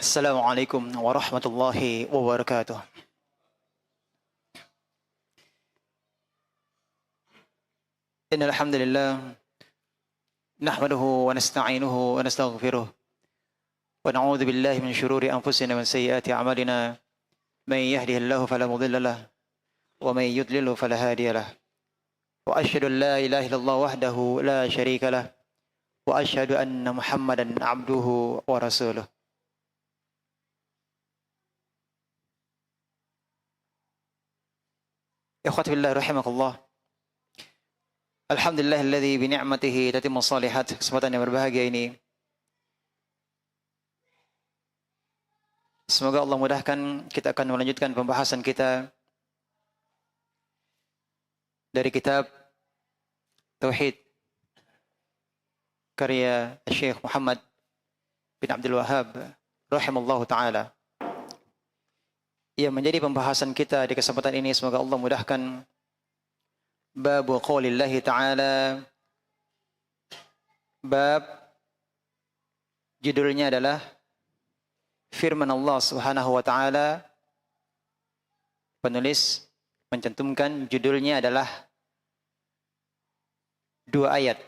Assalamualaikum warahmatullahi wabarakatuh. Innal hamdalillah nahmaduhu wa nasta'inuhu wa nastaghfiruh wa na'udzu billahi min shururi anfusina wa sayyiati a'malina. Man yahdihillahu fala mudilla lahu wa man yudlil fala hadiya lahu. Wa asyhadu an la ilaha illallah wahdahu la syarika lahu wa asyhadu anna Muhammadan 'abduhu wa rasuluh. Ikhwati fillah rahimakumullah. Alhamdulillahilladzi bi ni'matihi tatimmu shalihat. Kesempatan yang berbahagia ini semoga Allah mudahkan. Kita akan melanjutkan pembahasan kita dari kitab Tauhid karya Syekh Muhammad bin Abdul Wahhab rahimallahu taala. Yang menjadi pembahasan kita di kesempatan ini semoga Allah mudahkan. Bab qaulillahi ta'ala. Bab judulnya adalah firman Allah Subhanahu wa taala. Penulis mencantumkan judulnya adalah dua ayat.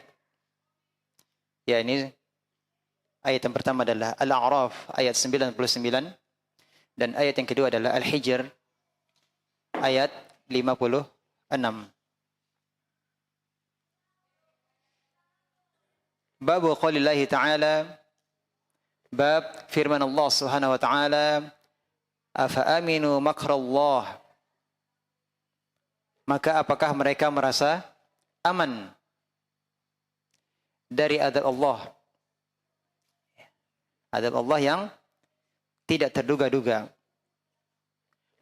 Ya, ini ayat yang pertama adalah Al-A'raf ayat 99 dan ayat yang kedua adalah Al-Hijr ayat 56. Bab qaulillahi ta'ala. Bab firman Allah Subhanahu wa ta'ala, afa aminu makrallah. Maka apakah mereka merasa aman dari azab Allah? Azab Allah yang tidak terduga-duga.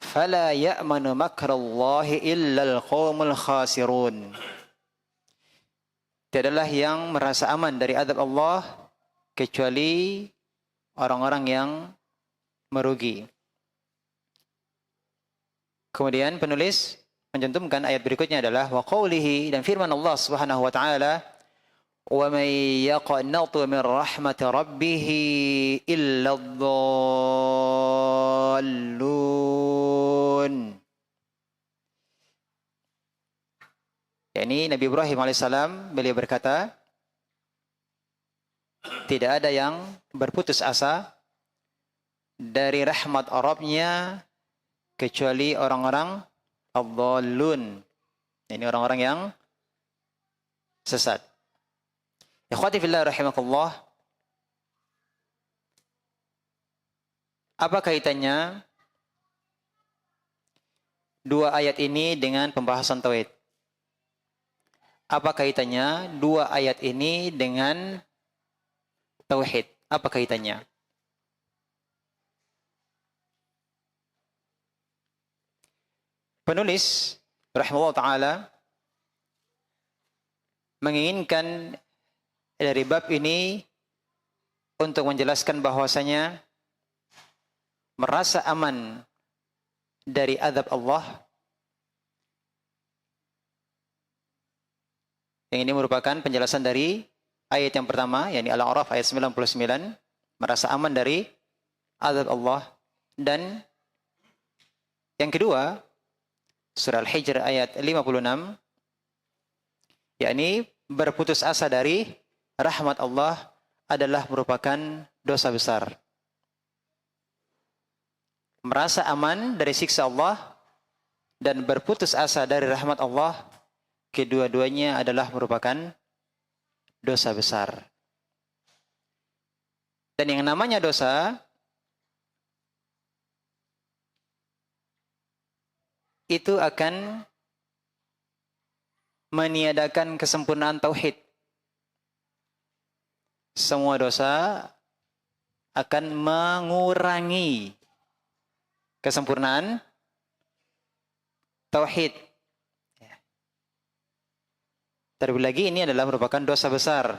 Fala ya'manu makrallahi illal qaumul khasirun. Tiadalah yang merasa aman dari azab Allah kecuali orang-orang yang merugi. Kemudian penulis mencantumkan ayat berikutnya adalah wa qaulihi, dan firman Allah Subhanahu wa taala, wa may yaqnatu min rahmati rabbih illa dhallun. Ini Nabi Ibrahim alaihissalam, beliau berkata, tidak ada yang berputus asa dari rahmat Rabb-Nya kecuali orang-orang ad-dhallun. Ini orang-orang yang sesat. Ikhwati fillah rahimakumullah. Apa kaitannya dua ayat ini dengan pembahasan tauhid? Apa kaitannya dua ayat ini dengan tauhid? Apa kaitannya? Penulis rahimahullah taala menginginkan dari bab ini untuk menjelaskan bahwasanya merasa aman dari azab Allah, yang ini merupakan penjelasan dari ayat yang pertama, yakni Al-A'raf ayat 99, merasa aman dari azab Allah. Dan yang kedua, surah Al-Hijr ayat 56, yakni berputus asa dari rahmat Allah adalah merupakan dosa besar. Merasa aman dari siksa Allah dan berputus asa dari rahmat Allah, kedua-duanya adalah merupakan dosa besar. Dan yang namanya dosa itu akan meniadakan kesempurnaan tauhid. Semua dosa akan mengurangi kesempurnaan tauhid. Terlebih lagi ini adalah merupakan dosa besar,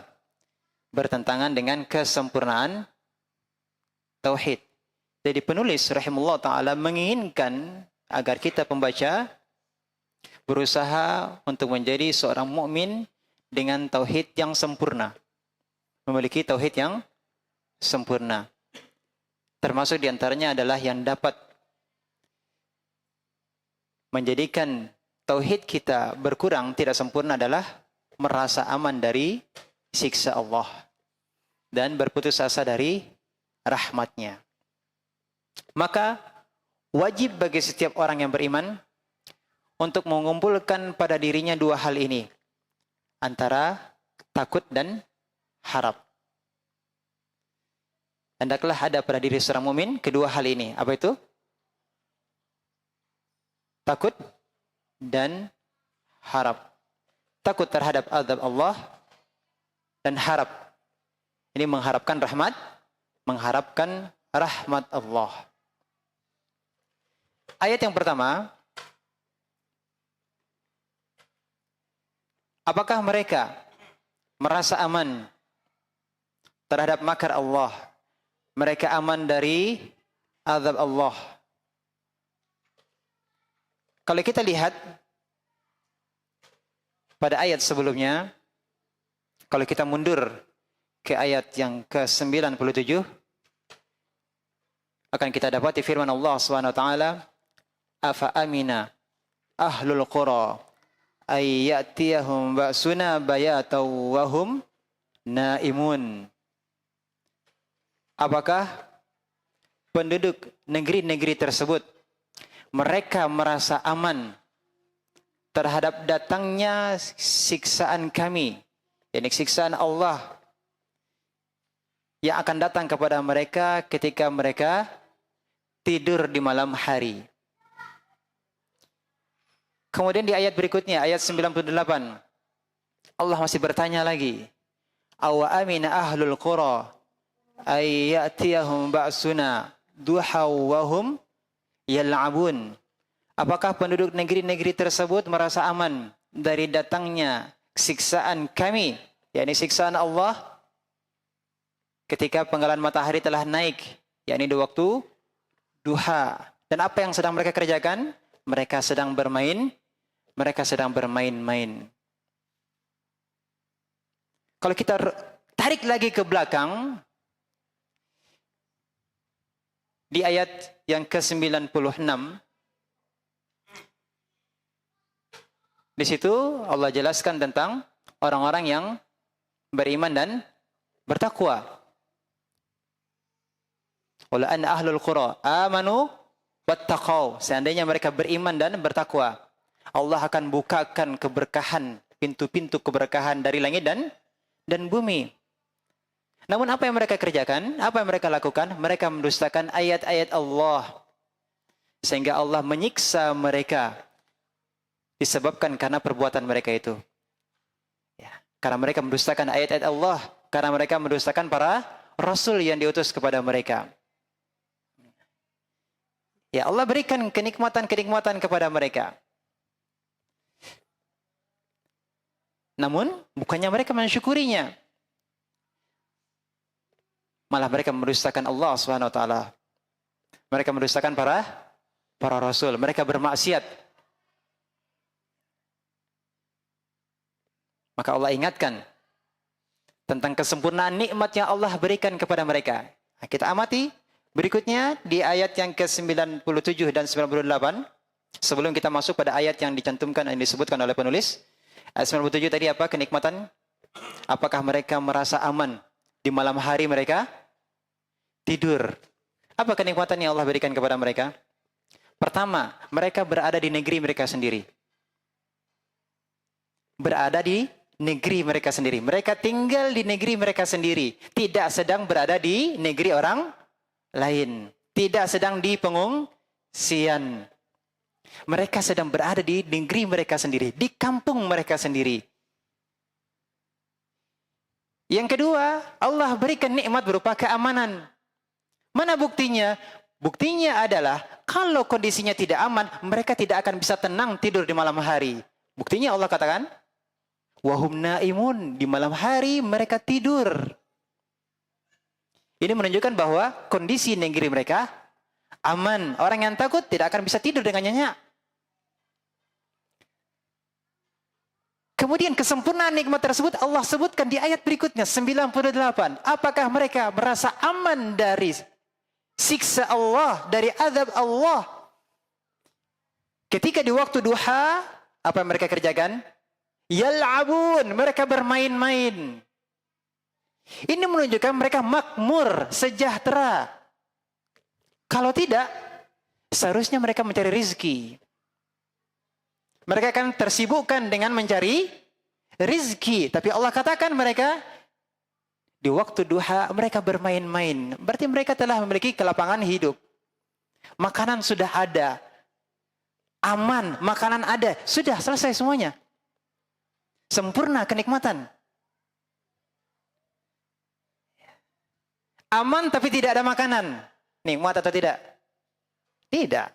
bertentangan dengan kesempurnaan tauhid. Jadi penulis rahimahullah ta'ala menginginkan agar kita pembaca berusaha untuk menjadi seorang mukmin dengan tauhid yang sempurna. Memiliki tauhid yang sempurna. Termasuk diantaranya adalah yang dapat menjadikan tauhid kita berkurang, tidak sempurna adalah merasa aman dari siksa Allah dan berputus asa dari rahmatnya. Maka wajib bagi setiap orang yang beriman untuk mengumpulkan pada dirinya dua hal ini, antara takut dan harap. Hendaklah ada pada diri seorang mukmin kedua hal ini. Apa itu? Takut dan harap. Takut terhadap azab Allah dan harap. Ini mengharapkan rahmat Allah. Ayat yang pertama, apakah mereka merasa aman terhadap makar Allah? Mereka aman dari azab Allah. Kalau kita lihat pada ayat sebelumnya, kalau kita mundur ke ayat yang ke-97, akan kita dapati firman Allah SWT, afa amina ahlul qura ay ya'tiyahum ba'suna bayataw wa hum naimun. Apakah penduduk negeri-negeri tersebut mereka merasa aman terhadap datangnya siksaan kami, yakni siksaan Allah yang akan datang kepada mereka ketika mereka tidur di malam hari. Kemudian di ayat berikutnya, ayat 98, Allah masih bertanya lagi, awa amina ahlul qura ay ya'tiyahum ba'suna duhaw wa hum yal'abun. Apakah penduduk negeri-negeri tersebut merasa aman dari datangnya siksaan kami, yakni siksaan Allah ketika penggalan matahari telah naik, yakni di waktu duha. Dan apa yang sedang mereka kerjakan? Mereka sedang bermain, bermain-main. Kalau kita tarik lagi ke belakang, di ayat yang ke-96, di situ Allah jelaskan tentang orang-orang yang beriman dan bertakwa. Wala an ahlul qura amanu wattaqau. Seandainya mereka beriman dan bertakwa, Allah akan bukakan keberkahan, pintu-pintu keberkahan dari langit dan bumi. Namun apa yang mereka kerjakan? Apa yang mereka lakukan? Mereka mendustakan ayat-ayat Allah, sehingga Allah menyiksa mereka disebabkan karena perbuatan mereka itu. Ya, karena mereka mendustakan ayat-ayat Allah, karena mereka mendustakan para rasul yang diutus kepada mereka. Ya, Allah berikan kenikmatan-kenikmatan kepada mereka. Namun bukannya mereka mensyukurinya, malah mereka mendustakan Allah SWT. Mereka mendustakan para rasul. Mereka bermaksiat. Maka Allah ingatkan tentang kesempurnaan nikmat yang Allah berikan kepada mereka. Nah, kita amati berikutnya di ayat yang ke-97 dan 98. Sebelum kita masuk pada ayat yang dicantumkan, yang disebutkan oleh penulis. Ayat 97 tadi apa? Kenikmatan. Apakah mereka merasa aman di malam hari mereka tidur? Apa kenikmatan yang Allah berikan kepada mereka? Pertama, mereka berada di negeri mereka sendiri. Berada di negeri mereka sendiri. Mereka tinggal di negeri mereka sendiri. Tidak sedang berada di negeri orang lain. Tidak sedang di pengungsian. Mereka sedang berada di negeri mereka sendiri. Di kampung mereka sendiri. Yang kedua, Allah berikan nikmat berupa keamanan. Mana buktinya? Buktinya adalah kalau kondisinya tidak aman, mereka tidak akan bisa tenang tidur di malam hari. Buktinya Allah katakan, wahum naimun, di malam hari mereka tidur. Ini menunjukkan bahwa kondisi negeri mereka aman. Orang yang takut tidak akan bisa tidur dengan nyenyak. Kemudian kesempurnaan nikmat tersebut Allah sebutkan di ayat berikutnya 98. Apakah mereka merasa aman dari siksa Allah, dari azab Allah. Ketika di waktu duha, apa yang mereka kerjakan? Yal'abun, mereka bermain-main. Ini menunjukkan mereka makmur, sejahtera. Kalau tidak, seharusnya mereka mencari rizki. Mereka akan tersibukkan dengan mencari rizki. Tapi Allah katakan mereka, di waktu duha mereka bermain-main. Berarti mereka telah memiliki kelapangan hidup. Makanan sudah ada. Aman, makanan ada. Sudah selesai semuanya. Sempurna kenikmatan. Aman tapi tidak ada makanan. Nikmat atau tidak? Tidak.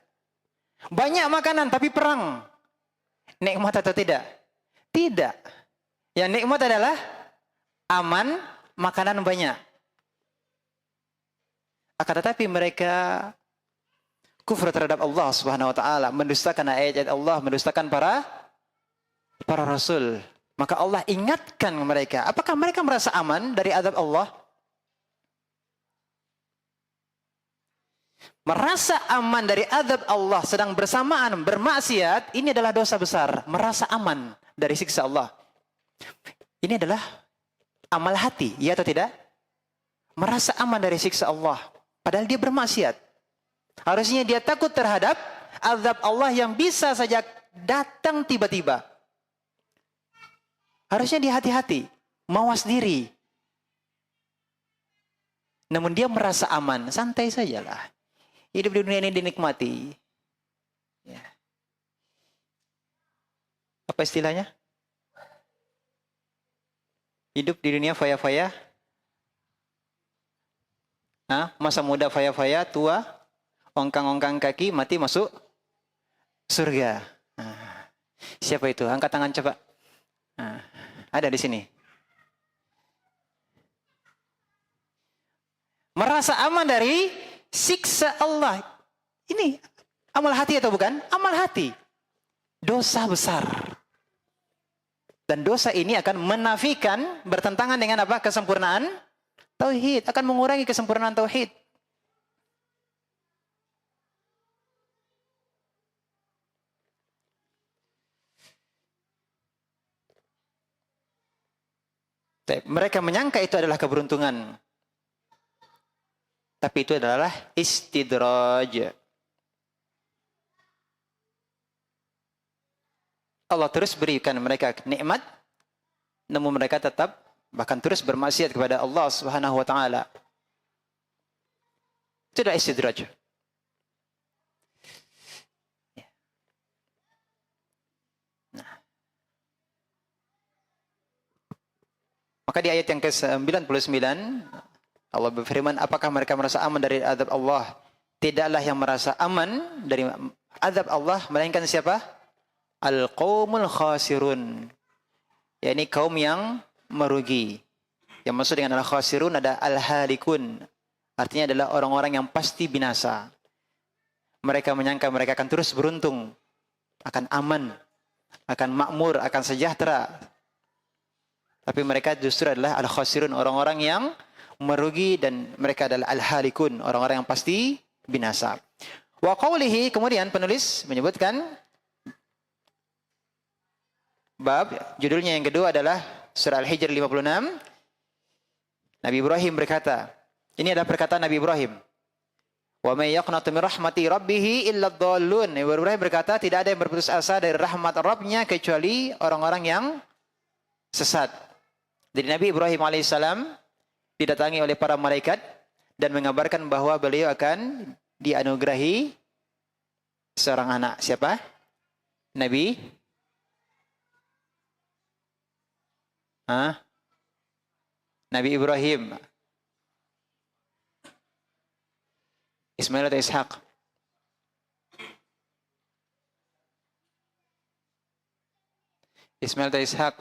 Banyak makanan tapi perang. Nikmat atau tidak? Tidak. Yang nikmat adalah aman, makanan banyak. Akan tetapi mereka kufur terhadap Allah Subhanahu wa taala, mendustakan ayat-ayat Allah, mendustakan para rasul. Maka Allah ingatkan mereka, apakah mereka merasa aman dari azab Allah? Merasa aman dari azab Allah sedang bersamaan bermaksiat, ini adalah dosa besar. Merasa aman dari siksa Allah. Ini adalah amal hati, ya atau tidak? Merasa aman dari siksa Allah, padahal dia bermaksiat. Harusnya dia takut terhadap azab Allah yang bisa saja datang tiba-tiba. Harusnya dia hati-hati, mawas diri. Namun dia merasa aman, santai sajalah. Hidup di dunia ini dinikmati. Ya. Apa istilahnya? Hidup di dunia faya-faya. Masa muda faya-faya, tua, ongkang-ongkang kaki, mati masuk surga. Siapa itu? Angkat tangan coba. Ada di sini. Merasa aman dari siksa Allah. Ini amal hati atau bukan? Amal hati. Dosa besar. Dan dosa ini akan menafikan, bertentangan dengan apa? Kesempurnaan tauhid. Akan mengurangi kesempurnaan tauhid. Mereka menyangka itu adalah keberuntungan. Tapi itu adalah istidraj. Allah terus berikan mereka nikmat, namun mereka tetap bahkan terus bermaksiat kepada Allah Subhanahu wa taala. Itu adalah istidraj. Maka di ayat yang ke-99 Allah berfirman, apakah mereka merasa aman dari azab Allah? Tidaklah yang merasa aman dari azab Allah melainkan siapa? Al-qaumul khasirun. yakni kaum yang merugi. Yang maksud dengan al-khasirun ada al-halikun. Artinya adalah orang-orang yang pasti binasa. Mereka menyangka mereka akan terus beruntung, akan aman, akan makmur, akan sejahtera. Tapi mereka justru adalah al-khasirun, orang-orang yang merugi, dan mereka adalah al-halikun, orang-orang yang pasti binasa. Wa qawlihi, kemudian penulis menyebutkan bab, judulnya yang kedua adalah surah Al-Hijr 56. Nabi Ibrahim berkata, ini adalah perkataan Nabi Ibrahim. Wa may yaqnatu min rahmati rabbih illa ad-dallun. Nabi Ibrahim berkata, tidak ada yang berputus asa dari rahmat Rabbnya kecuali orang-orang yang sesat. Jadi Nabi Ibrahim alaihissalam didatangi oleh para malaikat dan mengabarkan bahwa beliau akan dianugerahi seorang anak. Siapa? Nabi Nabi Ibrahim. Ismail atau Ishak? Ismail atau Ishak?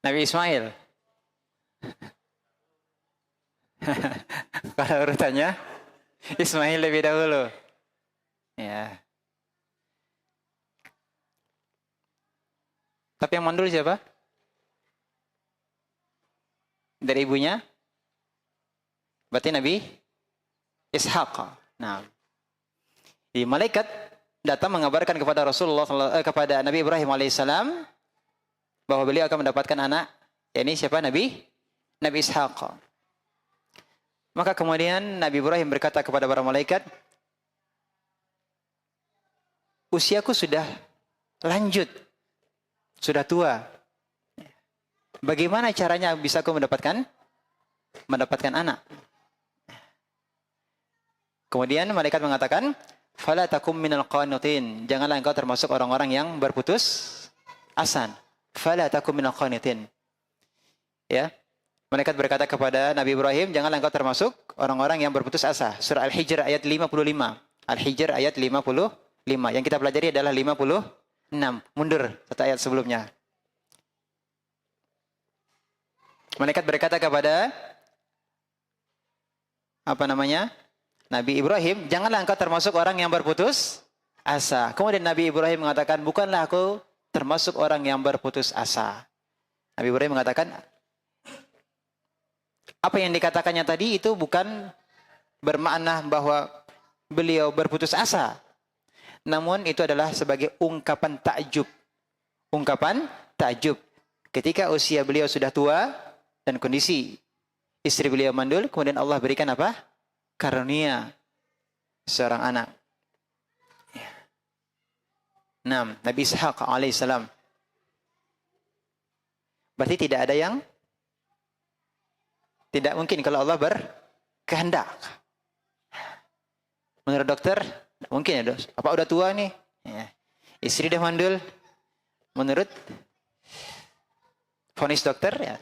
Nabi Ismail. Kalau urutannya Ismail lebih dahulu. Ya. Tapi yang mandul siapa? Dari ibunya? Berarti Nabi Ishaq. Nah, di malaikat datang mengabarkan kepada kepada Nabi Ibrahim alaihissalam bahwa beliau akan mendapatkan anak. Ini siapa? Nabi Ishaq. Maka kemudian Nabi Ibrahim berkata kepada para malaikat, usiaku sudah lanjut, sudah tua. Bagaimana caranya bisa aku mendapatkan anak? Kemudian malaikat mengatakan, "Fala takum minal qanitin." Janganlah engkau termasuk orang-orang yang berputus asa. Fala takum minal qanitin. Ya. Malaikat berkata kepada Nabi Ibrahim, janganlah engkau termasuk orang-orang yang berputus asa. Surah Al-Hijr ayat 55. Al-Hijr ayat 55. Yang kita pelajari adalah 56. Mundur satu ayat sebelumnya. Malaikat berkata kepada Nabi Ibrahim, janganlah engkau termasuk orang yang berputus asa. Kemudian Nabi Ibrahim mengatakan, bukanlah aku termasuk orang yang berputus asa. Nabi Ibrahim mengatakan, apa yang dikatakannya tadi itu bukan bermakna bahwa beliau berputus asa. Namun itu adalah sebagai ungkapan takjub. Ungkapan takjub. Ketika usia beliau sudah tua dan kondisi istri beliau mandul, kemudian Allah berikan apa? Karunia seorang anak. Nabi Ishaq alaihissalam. Berarti tidak ada yang tidak mungkin kalau Allah berkehendak. Menurut dokter, mungkin ya, apa udah tua nih? Ya. Istri udah mandul. Menurut vonis dokter, ya,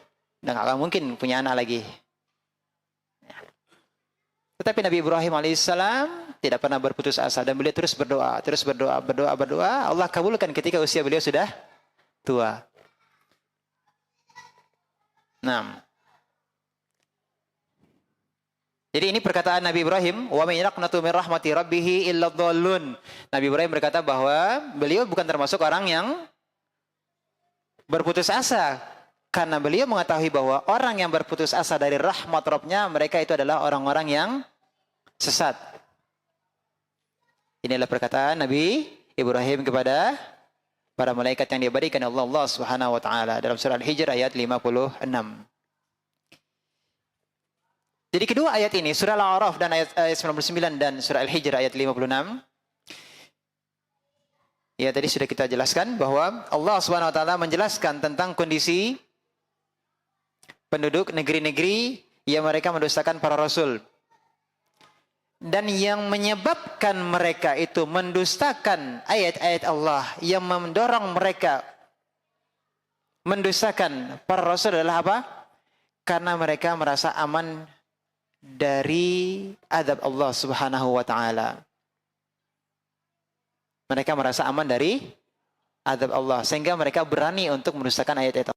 udah gak akan mungkin punya anak lagi. Tetapi Nabi Ibrahim alaihissalam tidak pernah berputus asa dan beliau terus berdoa. Allah kabulkan ketika usia beliau sudah tua. Jadi ini perkataan Nabi Ibrahim, wa may yaqnatu min rahmati rabbih illa dhallun. Nabi Ibrahim berkata bahwa beliau bukan termasuk orang yang berputus asa. Karena beliau mengetahui bahwa orang yang berputus asa dari rahmat Rabbnya, mereka itu adalah orang-orang yang sesat. Inilah perkataan Nabi Ibrahim kepada para malaikat yang diberikan Allah Subhanahu wa taala dalam surah Al-Hijr ayat 56. Jadi kedua ayat ini, surah Al-A'raf dan ayat 99 dan surah Al-Hijr ayat 56. Ya, tadi sudah kita jelaskan bahwa Allah Subhanahu wa taala menjelaskan tentang kondisi penduduk negeri-negeri yang mereka mendustakan para rasul. Dan yang menyebabkan mereka itu mendustakan ayat-ayat Allah, yang mendorong mereka mendustakan para rasul adalah apa? Karena mereka merasa aman dari azab Allah Subhanahu wa taala. Mereka merasa aman dari azab Allah sehingga mereka berani untuk mendustakan ayat-ayat Allah.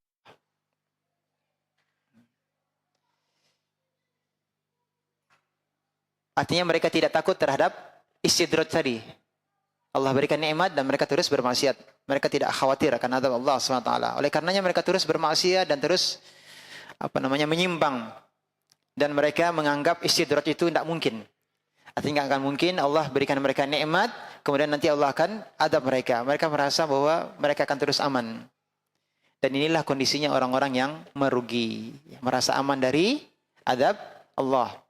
Artinya mereka tidak takut terhadap istidraj tadi. Allah berikan nikmat dan mereka terus bermaksiat. Mereka tidak khawatir akan azab Allah SWT. Oleh karenanya mereka terus bermaksiat dan terus menyimpang. Dan mereka menganggap istidraj itu tidak mungkin. Artinya tidak akan mungkin Allah berikan mereka nikmat, kemudian nanti Allah akan azab mereka. Mereka merasa bahwa mereka akan terus aman. Dan inilah kondisinya orang-orang yang merugi. Merasa aman dari azab Allah.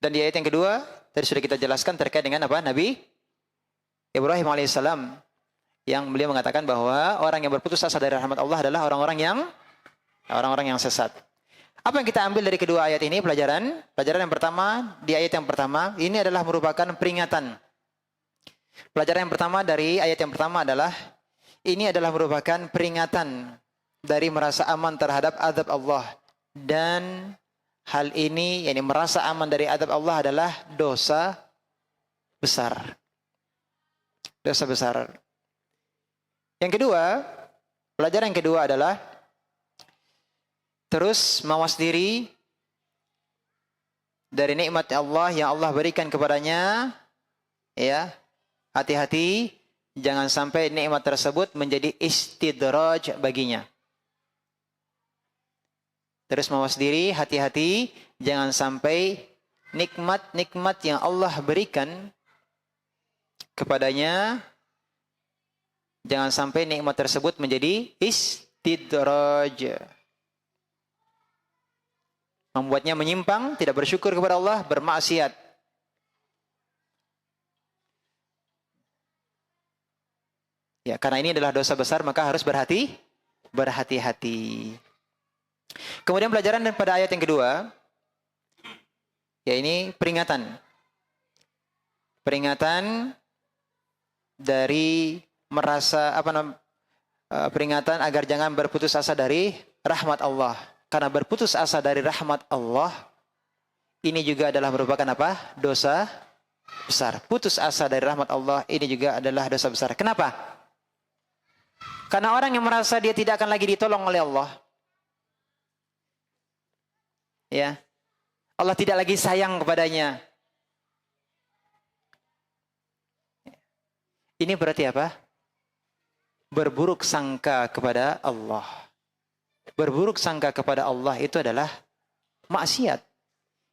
Dan di ayat yang kedua, tadi sudah kita jelaskan terkait dengan apa? Nabi Ibrahim alaihissalam. Yang beliau mengatakan bahwa orang yang berputus asa dari rahmat Allah adalah orang-orang yang sesat. Apa yang kita ambil dari kedua ayat ini? Pelajaran yang pertama, di ayat yang pertama, ini adalah merupakan peringatan. Pelajaran yang pertama dari ayat yang pertama adalah, ini adalah merupakan peringatan dari merasa aman terhadap azab Allah. Dan hal ini, yakni merasa aman dari azab Allah adalah dosa besar. Dosa besar. Yang kedua, pelajaran yang kedua adalah terus mawas diri dari nikmat Allah yang Allah berikan kepadanya, ya, Hati-hati jangan sampai nikmat tersebut menjadi istidraj baginya. Terus mawas diri, hati-hati jangan sampai nikmat-nikmat yang Allah berikan kepadanya, jangan sampai nikmat tersebut menjadi istidraj. Membuatnya menyimpang, tidak bersyukur kepada Allah, bermaksiat. Ya, karena ini adalah dosa besar, maka harus berhati-hati. Kemudian pelajaran pada ayat yang kedua, ya ini peringatan. Peringatan dari peringatan agar jangan berputus asa dari rahmat Allah. Karena berputus asa dari rahmat Allah ini juga adalah merupakan apa? Dosa besar. Putus asa dari rahmat Allah ini juga adalah dosa besar. Kenapa? Karena orang yang merasa dia tidak akan lagi ditolong oleh Allah, ya, Allah tidak lagi sayang kepadanya. Ini berarti apa? Berburuk sangka kepada Allah. Berburuk sangka kepada Allah itu adalah maksiat.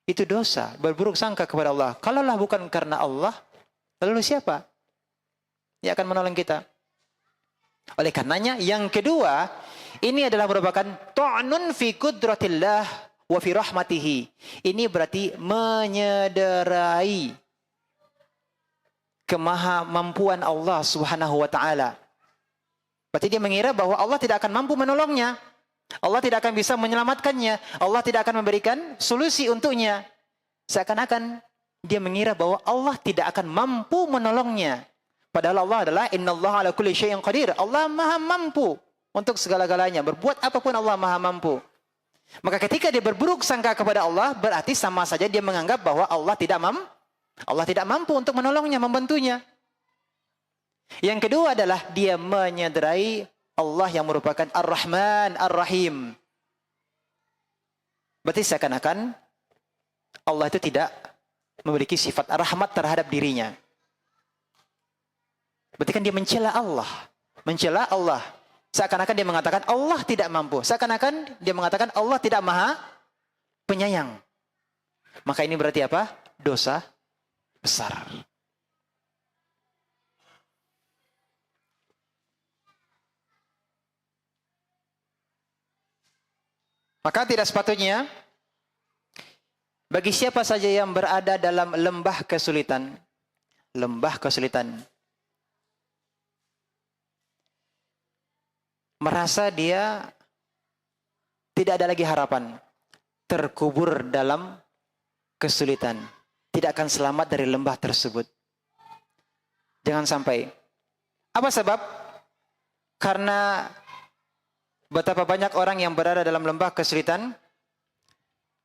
Itu dosa. Berburuk sangka kepada Allah. Kalaulah bukan karena Allah, lalu siapa yang akan menolong kita? Oleh karenanya, yang kedua, ini adalah merupakan ta'nun fi qudratillah wa fi rahmatihi. Ini berarti menyederai kemahamampuan Allah Subhanahu wa taala. Berarti dia mengira bahwa Allah tidak akan mampu menolongnya. Allah tidak akan bisa menyelamatkannya. Allah tidak akan memberikan solusi untuknya. Seakan-akan dia mengira bahwa Allah tidak akan mampu menolongnya. Padahal Allah adalah innallaha ala kulli syai'in qadir. Allah maha mampu untuk segala-galanya. Berbuat apapun Allah maha mampu. Maka ketika dia berburuk sangka kepada Allah, berarti sama saja dia menganggap bahwa Allah tidak mampu untuk menolongnya, membantunya. Yang kedua adalah dia menyederai Allah yang merupakan Ar-Rahman, Ar-Rahim. Berarti seakan-akan Allah itu tidak memiliki sifat rahmat terhadap dirinya. Berarti kan dia mencela Allah. Mencela Allah. Seakan-akan dia mengatakan Allah tidak mampu. Seakan-akan dia mengatakan Allah tidak maha penyayang. Maka ini berarti apa? Dosa besar. Maka tidak sepatutnya bagi siapa saja yang berada dalam lembah kesulitan, merasa dia tidak ada lagi harapan, terkubur dalam kesulitan, tidak akan selamat dari lembah tersebut. Jangan sampai. Apa sebab? Karena betapa banyak orang yang berada dalam lembah kesulitan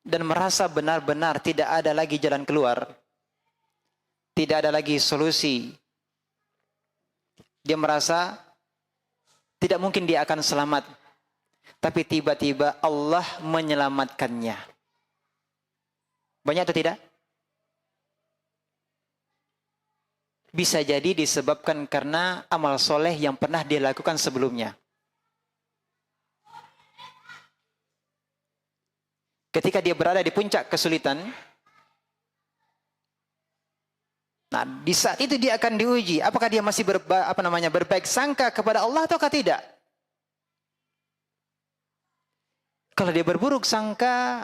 dan merasa benar-benar tidak ada lagi jalan keluar. Tidak ada lagi solusi. Dia merasa tidak mungkin dia akan selamat. Tapi tiba-tiba Allah menyelamatkannya. Banyak atau tidak? Bisa jadi disebabkan karena amal soleh yang pernah dia lakukan sebelumnya. Ketika dia berada di puncak kesulitan, nah di saat itu dia akan diuji. Apakah dia masih berbaik sangka kepada Allah ataukah tidak? Kalau dia berburuk sangka,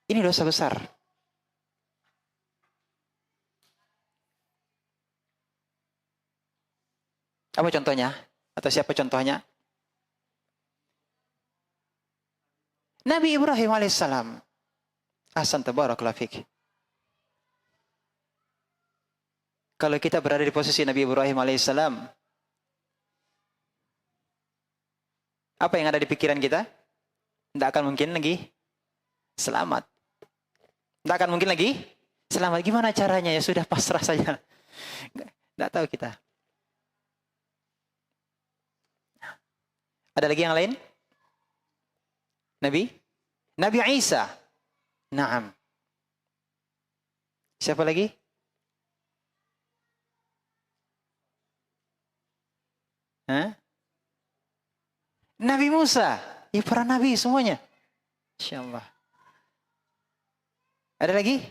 ini dosa besar. Apa contohnya? Atau siapa contohnya? Nabi Ibrahim alaihissalam. Ahsan tabarakallahu fik. Kalau kita berada di posisi Nabi Ibrahim alaihissalam, apa yang ada di pikiran kita? Tidak akan mungkin lagi selamat. Tidak akan mungkin lagi selamat. Gimana caranya? Ya sudah, pasrah saja. Tidak tahu kita. Ada lagi yang lain? Nabi Isa. Naam. Siapa lagi? Hah? Nabi Musa. Ya, para nabi semuanya. Insya Allah. Ada lagi?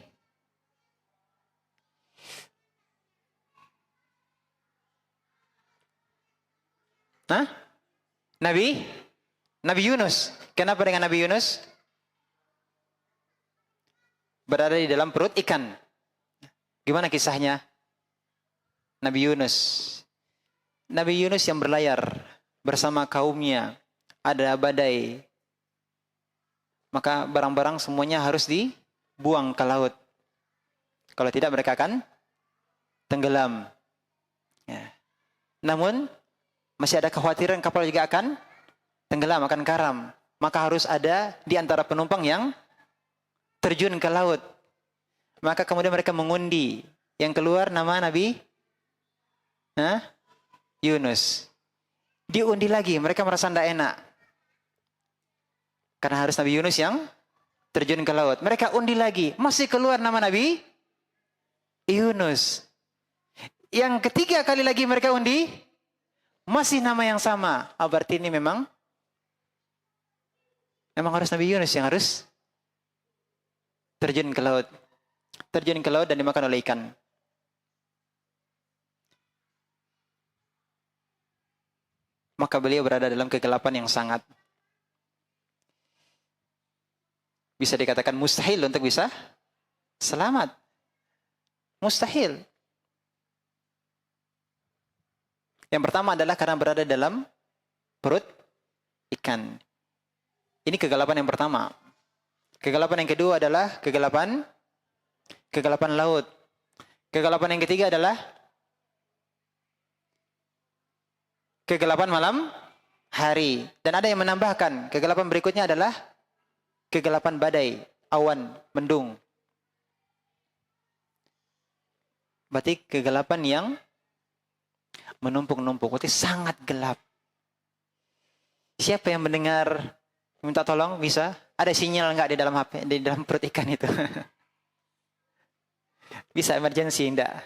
Hah? Nabi Yunus. Kenapa dengan Nabi Yunus? Berada di dalam perut ikan. Gimana kisahnya? Nabi Yunus. Nabi Yunus yang berlayar bersama kaumnya. Ada badai. Maka barang-barang semuanya harus dibuang ke laut. Kalau tidak mereka akan tenggelam. Ya. Namun masih ada kekhawatiran kapal juga akan tenggelam, akan karam. Maka harus ada di antara penumpang yang terjun ke laut. Maka kemudian mereka mengundi. Yang keluar nama Nabi Yunus. Diundi lagi, mereka merasa tidak enak. Karena harus Nabi Yunus yang terjun ke laut. Mereka undi lagi, masih keluar nama Nabi Yunus. Yang ketiga kali lagi mereka undi, masih nama yang sama. Berarti ini memang harus Nabi Yunus yang harus terjun ke laut. Terjun ke laut dan dimakan oleh ikan. Maka beliau berada dalam kegelapan yang sangat, bisa dikatakan mustahil untuk bisa selamat. Mustahil. Yang pertama adalah karena berada dalam perut ikan. Ini kegelapan yang pertama. Kegelapan yang kedua adalah kegelapan laut. Kegelapan yang ketiga adalah kegelapan malam hari. Dan ada yang menambahkan, kegelapan berikutnya adalah kegelapan badai, awan, mendung. Berarti kegelapan yang menumpuk-numpuk, berarti sangat gelap. Siapa yang mendengar, minta tolong, bisa? Ada sinyal nggak di dalam HP, di dalam perut ikan itu? Bisa emergency, enggak?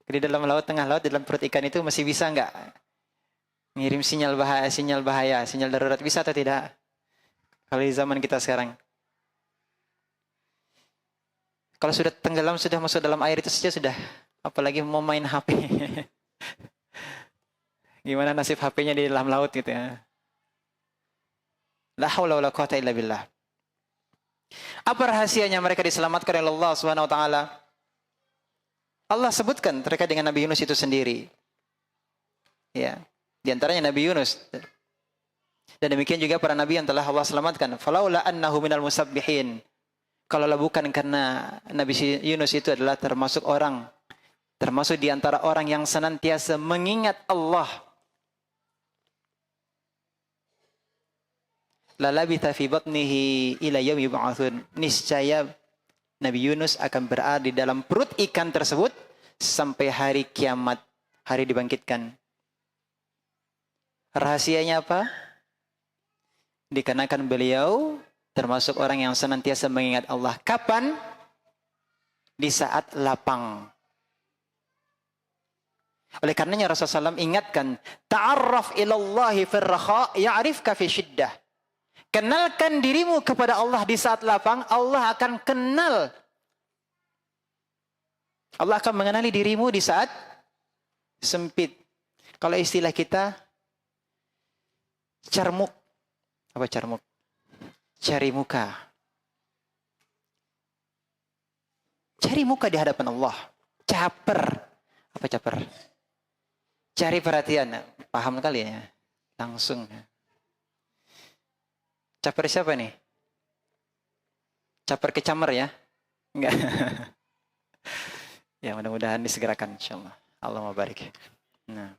Di dalam laut, tengah laut, di dalam perut ikan itu masih bisa nggak? Ngirim sinyal bahaya, sinyal darurat, bisa atau tidak? Kalau di zaman kita sekarang. Kalau sudah tenggelam, sudah masuk dalam air itu saja sudah. Apalagi mau main HP. Gimana nasib HP-nya di dalam laut gitu ya. La haula wala quwata illa billah. Apa rahasianya mereka diselamatkan oleh Allah Subhanahu wa taala? Allah sebutkan terkait dengan Nabi Yunus itu sendiri. Ya. Di antaranya Nabi Yunus. Dan demikian juga para nabi yang telah Allah selamatkan. Falaula annahu minal musabbihin. Kalaulah bukan karena Nabi Yunus itu adalah termasuk di antara orang yang senantiasa mengingat Allah. La labitha fi batnihi ila yaumi yub'atsun. Niscaya Nabi Yunus akan berada di dalam perut ikan tersebut sampai hari kiamat, hari dibangkitkan. Rahasianya apa? Dikarenakan beliau termasuk orang yang senantiasa mengingat Allah. Kapan? Di saat lapang. Oleh karenanya Rasulullah SAW ingatkan, ta'arraf ilallahi firraha ya'rifka fi syiddah. Kenalkan dirimu kepada Allah di saat lapang, Allah akan kenal. Allah akan mengenali dirimu di saat sempit. Kalau istilah kita, carmuk. Apa carmuk? Cari muka. Cari muka di hadapan Allah. Caper. Apa caper? Cari perhatian. Paham kali ya? Langsung. Caper siapa nih? Caper kecamer ya? Enggak. Ya mudah-mudahan disegerakan insyaAllah. Allahumma barik. Nah.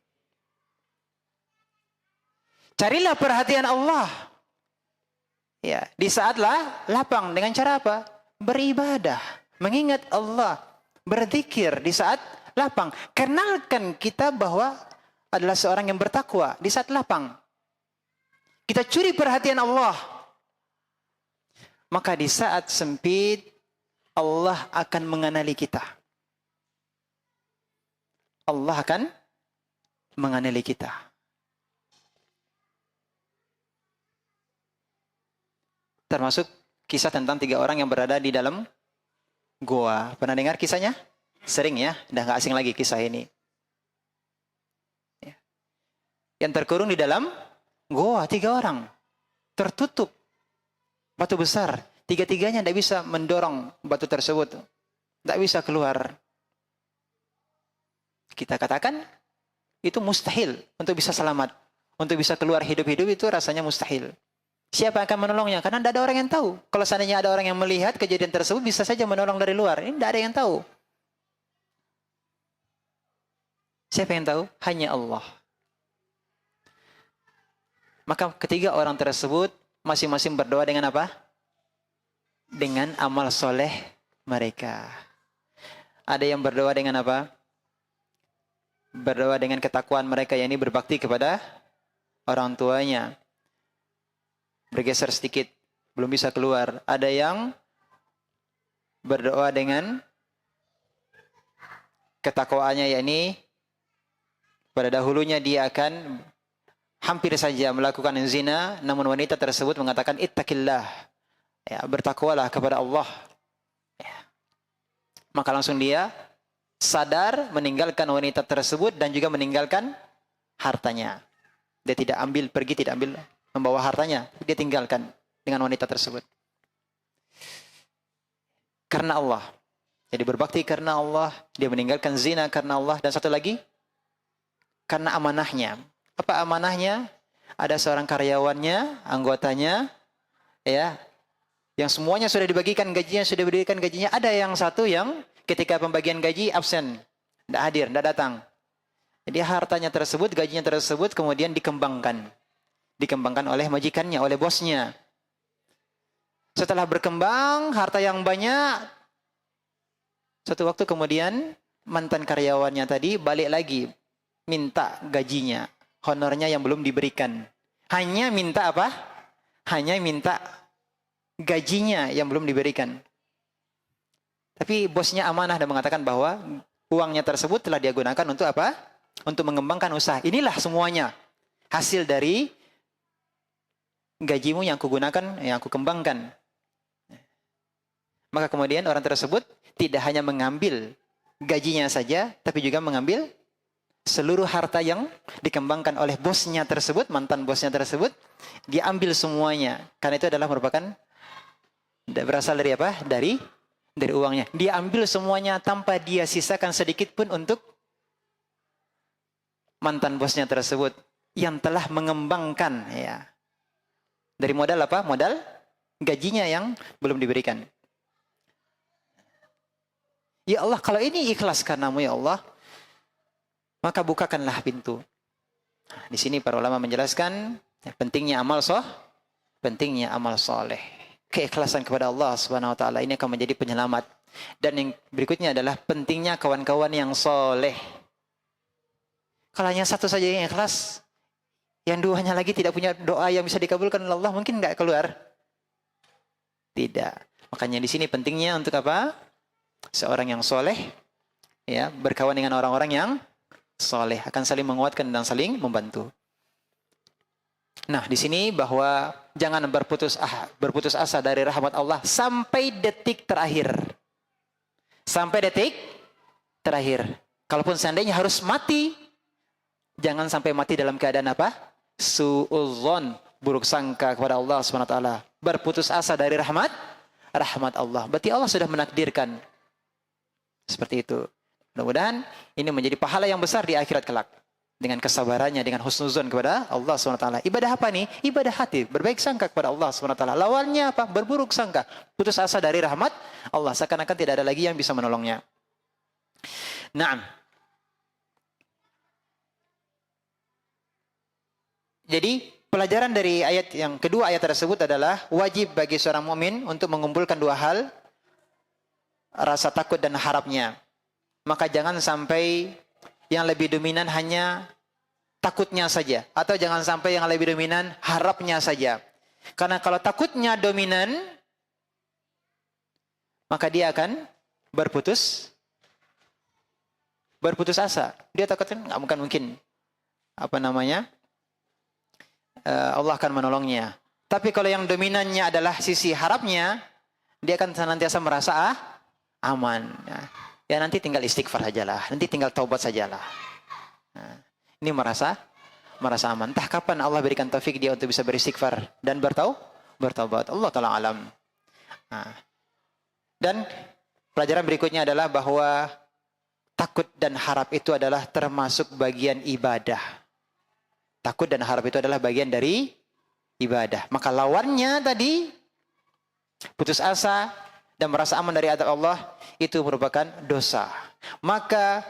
Carilah perhatian Allah. Ya, di saatlah lapang dengan cara apa? Beribadah, mengingat Allah, berzikir di saat lapang. Kenalkan kita bahwa adalah seorang yang bertakwa di saat lapang. Kita curi perhatian Allah. Maka di saat sempit Allah akan mengenali kita. Allah akan mengenali kita. Termasuk kisah tentang 3 orang yang berada di dalam goa. Pernah dengar kisahnya? Sering ya, udah nggak asing lagi kisah ini. Yang terkurung di dalam goa 3 orang. Tertutup. Batu besar. 3-tiganya tidak bisa mendorong batu tersebut. Tidak bisa keluar. Kita katakan itu mustahil untuk bisa selamat. Untuk bisa keluar hidup-hidup itu rasanya mustahil. Siapa yang akan menolongnya? Karena tidak ada orang yang tahu. Kalau seandainya ada orang yang melihat kejadian tersebut, bisa saja menolong dari luar. Ini tidak ada yang tahu. Siapa yang tahu? Hanya Allah. Maka ketiga orang tersebut masing-masing berdoa dengan apa? Dengan amal soleh mereka. Ada yang berdoa dengan apa? Berdoa dengan ketakwaan mereka, yakni berbakti kepada orang tuanya. Bergeser sedikit, belum bisa keluar. Ada yang berdoa dengan ketakwaannya, yakni pada dahulunya dia akan hampir saja melakukan zina, namun wanita tersebut mengatakan ittaqillah, ya, bertakwalah kepada Allah. Ya. Maka langsung dia sadar meninggalkan wanita tersebut dan juga meninggalkan hartanya. Dia tidak ambil pergi, tidak ambil membawa hartanya, dia tinggalkan dengan wanita tersebut. Karena Allah. Jadi berbakti karena Allah, dia meninggalkan zina karena Allah, dan satu lagi karena amanahnya. Apa amanahnya? Ada seorang karyawannya, anggotanya, ya, yang semuanya sudah dibagikan gajinya, ada yang satu yang ketika pembagian gaji absen, tidak hadir, tidak datang. Jadi hartanya tersebut, gajinya tersebut kemudian dikembangkan oleh majikannya, oleh bosnya. Setelah berkembang, harta yang banyak, suatu waktu kemudian mantan karyawannya tadi balik lagi, minta gajinya, honornya yang belum diberikan. Hanya minta apa? Hanya minta gajinya yang belum diberikan. Tapi bosnya amanah dan mengatakan bahwa uangnya tersebut telah dia gunakan untuk apa? Untuk mengembangkan usaha. Inilah semuanya hasil dari gajimu yang aku gunakan, yang aku kembangkan. Maka kemudian orang tersebut tidak hanya mengambil gajinya saja, tapi juga mengambil seluruh harta yang dikembangkan oleh bosnya tersebut, mantan bosnya tersebut, dia ambil semuanya. Karena itu adalah merupakan, berasal dari apa? Dari uangnya. Dia ambil semuanya tanpa dia sisakan sedikit pun untuk mantan bosnya tersebut yang telah mengembangkan, ya. Dari modal apa? Modal gajinya yang belum diberikan. Ya Allah, kalau ini ikhlas karenamu ya Allah, maka bukakanlah pintu. Di sini para ulama menjelaskan pentingnya amal soleh. Keikhlasan kepada Allah Subhanahu wa taala ini akan menjadi penyelamat. Dan yang berikutnya adalah pentingnya kawan-kawan yang soleh. Kalau hanya satu saja yang ikhlas, yang duanya lagi tidak punya doa yang bisa dikabulkan oleh Allah, mungkin nggak keluar. Tidak. Makanya di sini pentingnya untuk apa? Seorang yang soleh, ya, berkawan dengan orang-orang yang soleh, akan saling menguatkan dan saling membantu. Nah, di sini bahwa jangan berputus asa dari rahmat Allah sampai detik terakhir. Sampai detik terakhir. Kalaupun seandainya harus mati, jangan sampai mati dalam keadaan apa? Su'udzon, buruk sangka kepada Allah SWT. Berputus asa dari rahmat Allah. Berarti Allah sudah menakdirkan seperti itu. Mudah-mudahan ini menjadi pahala yang besar di akhirat kelak. Dengan kesabarannya, dengan husnuzon kepada Allah SWT. Ibadah apa nih? Ibadah hati. Berbaik sangka kepada Allah SWT. Lawannya apa? Berburuk sangka. Putus asa dari rahmat Allah. Seakan-akan tidak ada lagi yang bisa menolongnya. Naam. Jadi pelajaran dari ayat yang kedua, ayat tersebut adalah wajib bagi seorang mukmin untuk mengumpulkan 2 hal, rasa takut dan harapnya. Maka jangan sampai yang lebih dominan hanya takutnya saja, atau jangan sampai yang lebih dominan harapnya saja. Karena kalau takutnya dominan, maka dia akan berputus asa. Dia takutkan nggak mungkin Allah akan menolongnya. Tapi kalau yang dominannya adalah sisi harapnya, dia akan senantiasa merasa aman. Ya nanti tinggal istighfar sajalah, nanti tinggal taubat sajalah. Nah, ini merasa aman. Entah kapan Allah berikan taufik dia untuk bisa beristighfar dan bertaubat. Allah Ta'ala alam. Nah, dan pelajaran berikutnya adalah bahwa takut dan harap itu adalah termasuk bagian ibadah. Takut dan harap itu adalah bagian dari ibadah. Maka lawannya tadi, putus asa dan merasa aman dari azab Allah, itu merupakan dosa. Maka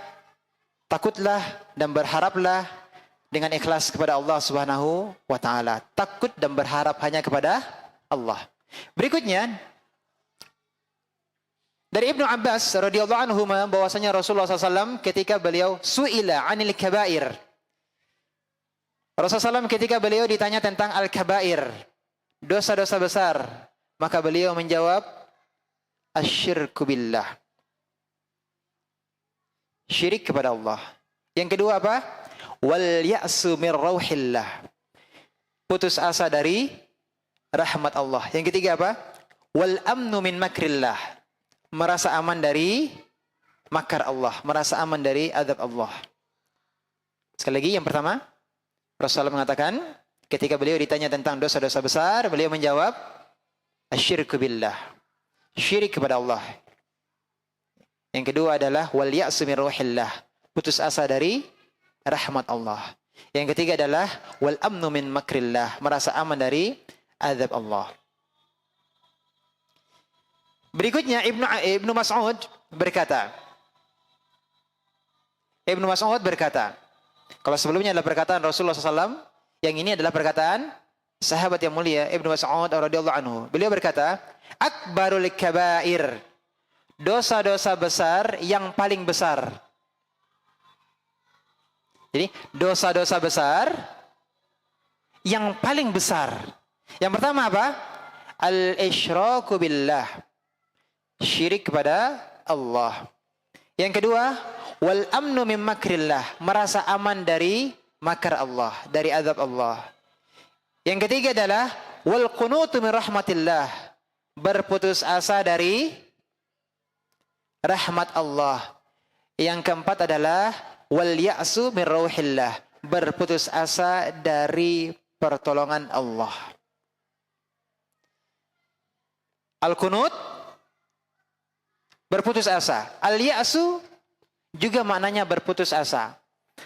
takutlah dan berharaplah dengan ikhlas kepada Allah Subhanahu wa taala. Takut dan berharap hanya kepada Allah. Berikutnya dari Ibnu Abbas radhiyallahu anhu bahwasanya Rasulullah SAW ketika beliau su'ila 'anil kabair. Rasulullah SAW ketika beliau ditanya tentang al-kabair, dosa-dosa besar, maka beliau menjawab asyirku billah. Syirik kepada Allah. Yang kedua apa? Wal ya'su min rauhillah. Putus asa dari rahmat Allah. Yang ketiga apa? Wal amnu min makrillah. Merasa aman dari makar Allah, merasa aman dari azab Allah. Sekali lagi yang pertama, Rasulullah mengatakan ketika beliau ditanya tentang dosa-dosa besar, beliau menjawab asyirku billah. Syirik kepada Allah. Yang kedua adalah wal ya'su min rauhillah. Putus asa dari rahmat Allah. Yang ketiga adalah wal amnu min makrillah. Merasa aman dari azab Allah. Berikutnya Ibnu Mas'ud berkata. Ibnu Mas'ud berkata. Kalau sebelumnya adalah perkataan Rasulullah SAW, yang ini adalah perkataan sahabat yang mulia Ibnu Mas'ud radhiyallahu anhu. Beliau berkata, akbarul kabair, dosa-dosa besar yang paling besar. Jadi dosa-dosa besar yang paling besar. Yang pertama apa? Al-isyraku billah, syirik kepada Allah. Yang kedua, wal amnu min makrillah, merasa aman dari makar Allah, dari azab Allah. Yang ketiga adalah wal qunutu min rahmatillah, berputus asa dari rahmat Allah. Yang keempat adalah wal ya'su min rauhillah, berputus asa dari pertolongan Allah. Al-qunut, berputus asa. Al-ya'su juga maknanya berputus asa.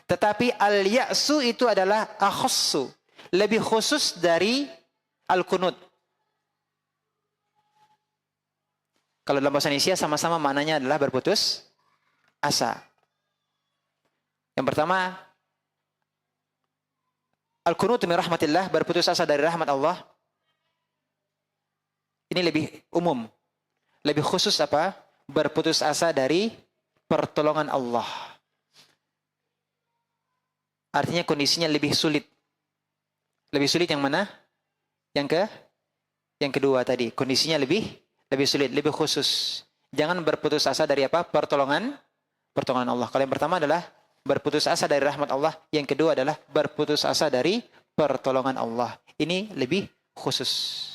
Tetapi al-ya'su itu adalah akhassu, lebih khusus dari al-qunut. Kalau dalam bahasa Indonesia sama-sama maknanya adalah berputus asa. Yang pertama, al-qunut min rahmatillah, berputus asa dari rahmat Allah. Ini lebih umum. Lebih khusus apa? Berputus asa dari pertolongan Allah. Artinya kondisinya lebih sulit. Lebih sulit yang mana? Yang kedua tadi. Kondisinya lebih sulit, lebih khusus. Jangan berputus asa dari apa? Pertolongan Allah. Kalau yang pertama adalah berputus asa dari rahmat Allah. Yang kedua adalah berputus asa dari pertolongan Allah. Ini lebih khusus.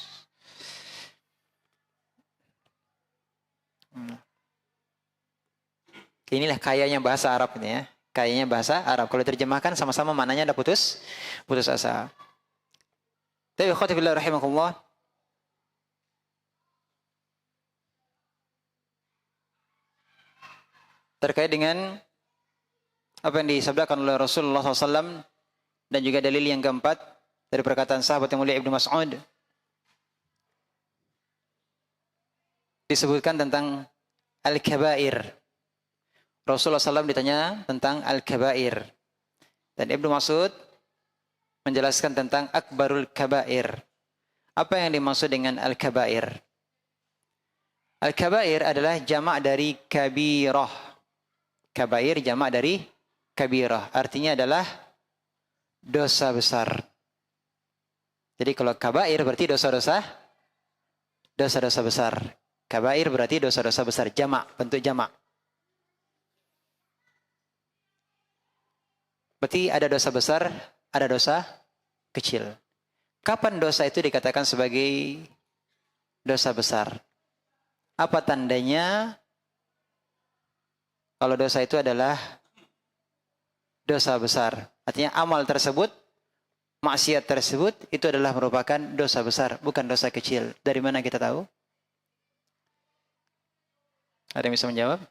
Inilah kayanya bahasa Arab ini ya. Kayanya bahasa Arab. Kalau terjemahkan sama-sama maknanya ada putus asa. Tapi khotibillah rahimakumullah. Terkait dengan apa yang disabdakan oleh Rasulullah SAW dan juga dalil yang keempat dari perkataan sahabat yang mulia Ibnu Mas'ud. Disebutkan tentang al-kabair. Rasulullah SAW ditanya tentang al-kabair. Dan Ibnu Mas'ud menjelaskan tentang akbarul kabair. Apa yang dimaksud dengan al-kabair? Al-kabair adalah jamak dari kabirah. Kabair jamak dari kabirah. Artinya adalah dosa besar. Jadi kalau kabair berarti dosa-dosa besar. Kabair berarti dosa-dosa besar. Jamak, bentuk jamak. Berarti ada dosa besar, ada dosa kecil. Kapan dosa itu dikatakan sebagai dosa besar? Apa tandanya kalau dosa itu adalah dosa besar? Artinya amal tersebut, maksiat tersebut itu adalah merupakan dosa besar, bukan dosa kecil. Dari mana kita tahu? Ada yang bisa menjawab?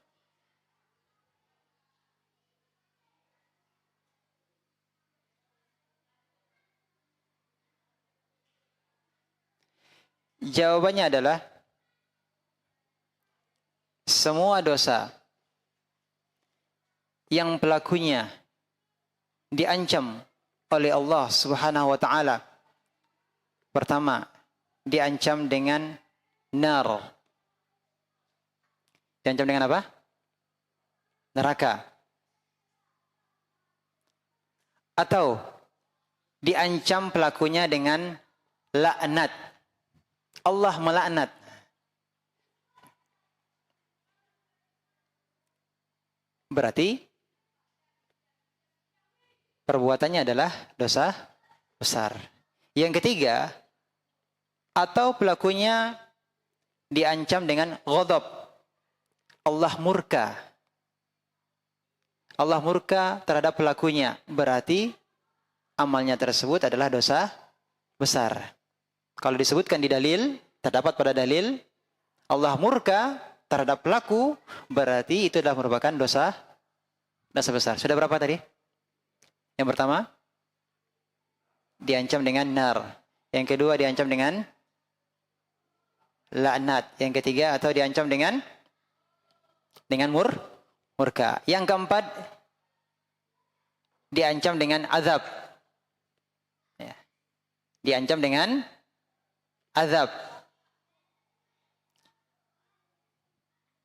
Jawabannya adalah semua dosa yang pelakunya diancam oleh Allah Subhanahu wa taala. Pertama, diancam dengan nar. Diancam dengan apa? Neraka. Atau diancam pelakunya dengan laknat. Allah melaknat. Berarti perbuatannya adalah dosa besar. Yang ketiga, atau pelakunya diancam dengan ghadab. Allah murka. Allah murka terhadap pelakunya. Berarti amalnya tersebut adalah dosa besar. Kalau disebutkan di dalil, terdapat pada dalil, Allah murka terhadap pelaku, berarti itu adalah merupakan dosa besar. Sudah berapa tadi? Yang pertama, diancam dengan nar. Yang kedua, diancam dengan laknat. Yang ketiga, atau diancam dengan murka. Yang keempat, diancam dengan azab. Ya. Diancam dengan azab.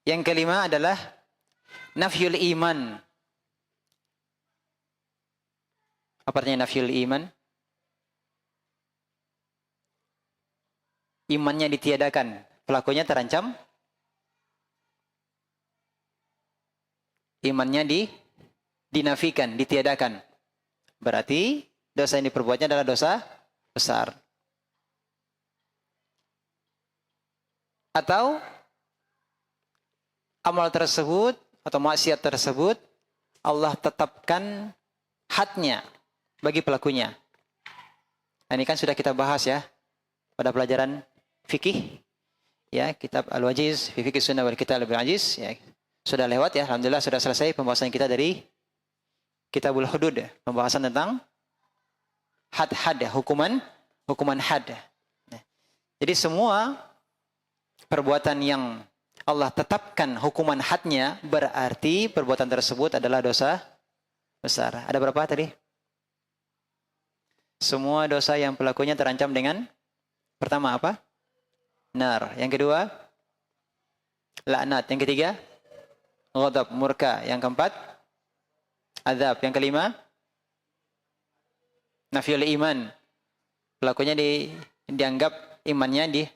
Yang kelima adalah nafyul iman. Apa artinya nafyul iman? Imannya ditiadakan. Pelakunya terancam. Imannya dinafikan, ditiadakan. Berarti dosa yang diperbuatnya adalah dosa besar. Atau amal tersebut atau maksiat tersebut Allah tetapkan hadnya bagi pelakunya. Nah, ini kan sudah kita bahas ya pada pelajaran fikih ya, kitab Al-Wajiz fi Fiqh Sunnah wal Kitab Al-Aziz ya. Sudah lewat ya, alhamdulillah sudah selesai pembahasan kita dari Kitabul Hudud, pembahasan tentang had-had, hukuman had. Nah, jadi semua perbuatan yang Allah tetapkan hukuman hadnya berarti perbuatan tersebut adalah dosa besar. Ada berapa tadi? Semua dosa yang pelakunya terancam dengan pertama apa? Nar. Yang kedua, laknat. Yang ketiga, ghadab, murka. Yang keempat, azab. Yang kelima, nafyul iman. Pelakunya dianggap imannya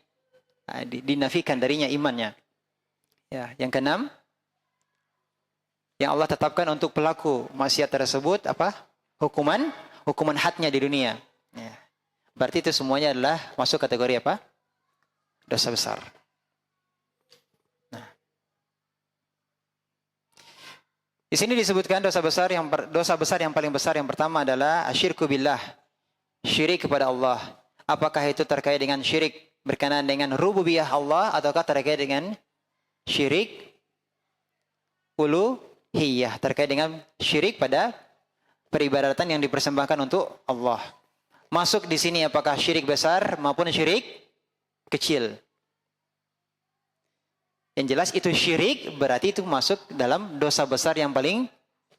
dinafikan darinya imannya. Ya, yang keenam, yang Allah tetapkan untuk pelaku maksiat tersebut apa? Hukuman hadnya di dunia. Ya. Berarti itu semuanya adalah masuk kategori apa? Dosa besar. Nah. Di sini disebutkan dosa besar yang paling besar yang pertama adalah asyirku billah. Syirik kepada Allah. Apakah itu terkait dengan syirik berkenaan dengan rububiyah Allah ataukah terkait dengan syirik uluhiyah, terkait dengan syirik pada peribadatan yang dipersembahkan untuk Allah. Masuk di sini apakah syirik besar maupun syirik kecil. Yang jelas itu syirik berarti itu masuk dalam dosa besar yang paling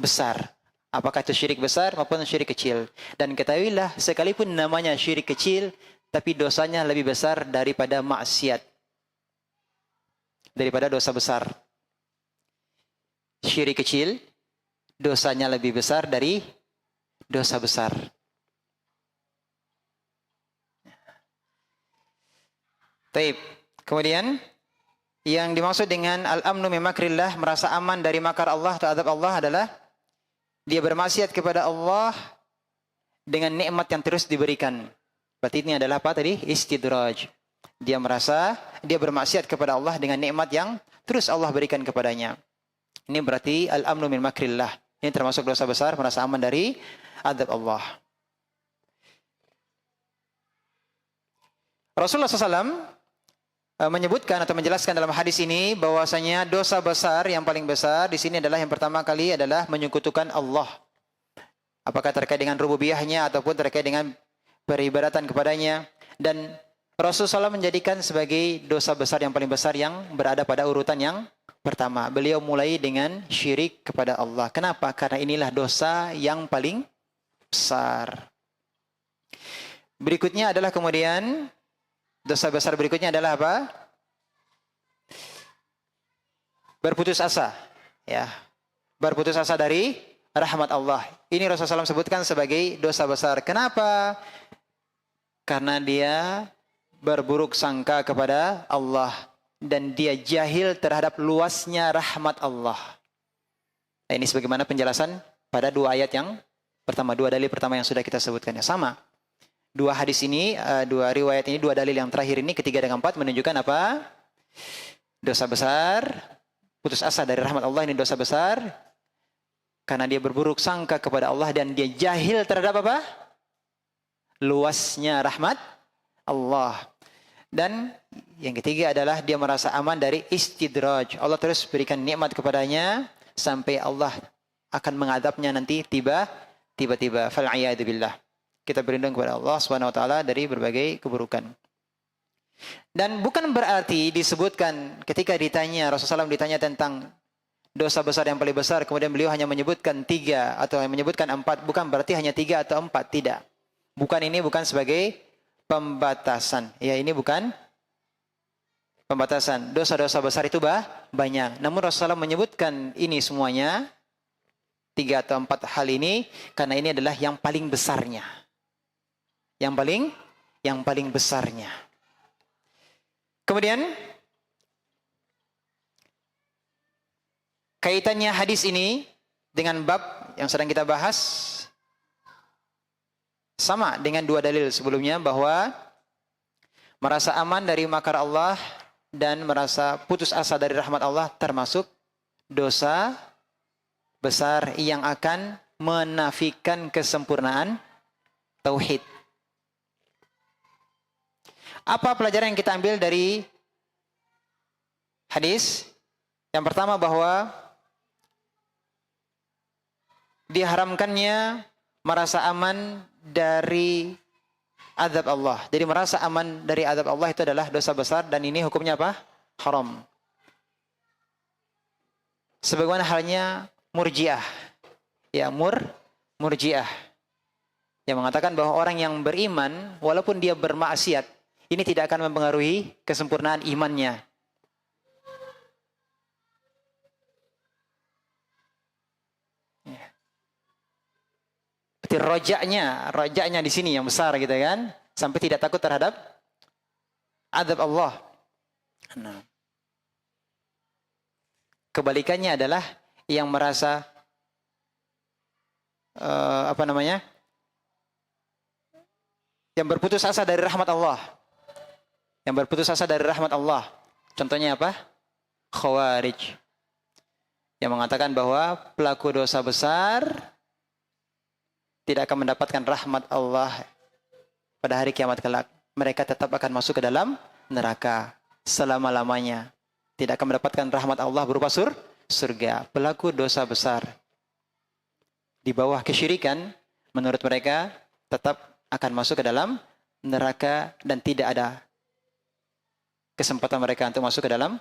besar. Apakah itu syirik besar maupun syirik kecil. Dan ketahuilah sekalipun namanya syirik kecil, tapi dosanya lebih besar daripada maksiat. Daripada dosa besar. Syirik kecil, dosanya lebih besar dari dosa besar. Taib. Kemudian yang dimaksud dengan al-amnu min makrillah, merasa aman dari makar Allah atau azab Allah adalah dia bermaksiat kepada Allah dengan nikmat yang terus diberikan Berarti ini adalah apa tadi? Istidraj. Dia merasa dia bermaksiat kepada Allah dengan nikmat yang terus Allah berikan kepadanya. Ini berarti al-amnu min makrillah. Ini termasuk dosa besar, merasa aman dari azab Allah. Rasulullah SAW menyebutkan atau menjelaskan dalam hadis ini bahwasanya dosa besar yang paling besar di sini adalah yang pertama kali adalah menyekutukan Allah. Apakah terkait dengan rububiyahnya ataupun terkait dengan peribadatan kepadanya. Dan Rasulullah SAW menjadikan sebagai dosa besar yang paling besar yang berada pada urutan yang pertama. Beliau mulai dengan syirik kepada Allah. Kenapa? Karena inilah dosa yang paling besar. Berikutnya adalah kemudian dosa besar berikutnya adalah apa? Berputus asa. Ya. Berputus asa dari rahmat Allah. Ini Rasulullah SAW sebutkan sebagai dosa besar. Kenapa? Karena dia berburuk sangka kepada Allah dan dia jahil terhadap luasnya rahmat Allah. Nah, ini sebagaimana penjelasan pada dua ayat yang pertama, dua dalil pertama yang sudah kita sebutkan. Ya, sama. Dua hadis ini, dua riwayat ini, dua dalil yang terakhir ini, ketiga dan keempat menunjukkan apa? Dosa besar, putus asa dari rahmat Allah, ini dosa besar. Karena dia berburuk sangka kepada Allah dan dia jahil terhadap apa? Luasnya rahmat Allah. Dan yang ketiga adalah dia merasa aman dari istidraj. Allah terus berikan nikmat kepadanya sampai Allah akan mengadabnya nanti tiba-tiba. Fal'iyadu billah. Kita berlindung kepada Allah Subhanahu wa taala dari berbagai keburukan. Dan bukan berarti disebutkan ketika ditanya Rasulullah SAW ditanya tentang dosa besar yang paling besar, kemudian beliau hanya menyebutkan 3 atau menyebutkan 4, bukan berarti hanya 3 atau 4, tidak. Ini bukan sebagai pembatasan. Ya, ini bukan pembatasan. Dosa-dosa besar itu banyak. Namun Rasulullah menyebutkan ini semuanya 3 atau 4 hal ini karena ini adalah yang paling besarnya. Yang paling besarnya. Kemudian kaitannya hadis ini dengan bab yang sedang kita bahas sama dengan dua dalil sebelumnya bahwa merasa aman dari makar Allah dan merasa putus asa dari rahmat Allah termasuk dosa besar yang akan menafikan kesempurnaan tauhid. Apa pelajaran yang kita ambil dari hadis? Yang pertama bahwa diharamkannya merasa aman dari azab Allah. Jadi merasa aman dari azab Allah itu adalah dosa besar dan ini hukumnya apa? Haram. Sebagaimana halnya Murji'ah. Ya, Murji'ah. Yang mengatakan bahwa orang yang beriman walaupun dia bermaksiat, ini tidak akan mempengaruhi kesempurnaan imannya. Seperti rojaknya di sini yang besar gitu kan, sampai tidak takut terhadap azab Allah. Nah. Kebalikannya adalah yang merasa yang berputus asa dari rahmat Allah. Yang berputus asa dari rahmat Allah. Contohnya apa? Khawarij. Yang mengatakan bahwa pelaku dosa besar tidak akan mendapatkan rahmat Allah pada hari kiamat kelak. Mereka tetap akan masuk ke dalam neraka selama-lamanya. Tidak akan mendapatkan rahmat Allah berupa surga. Pelaku dosa besar di bawah kesyirikan, menurut mereka tetap akan masuk ke dalam neraka dan tidak ada kesempatan mereka untuk masuk ke dalam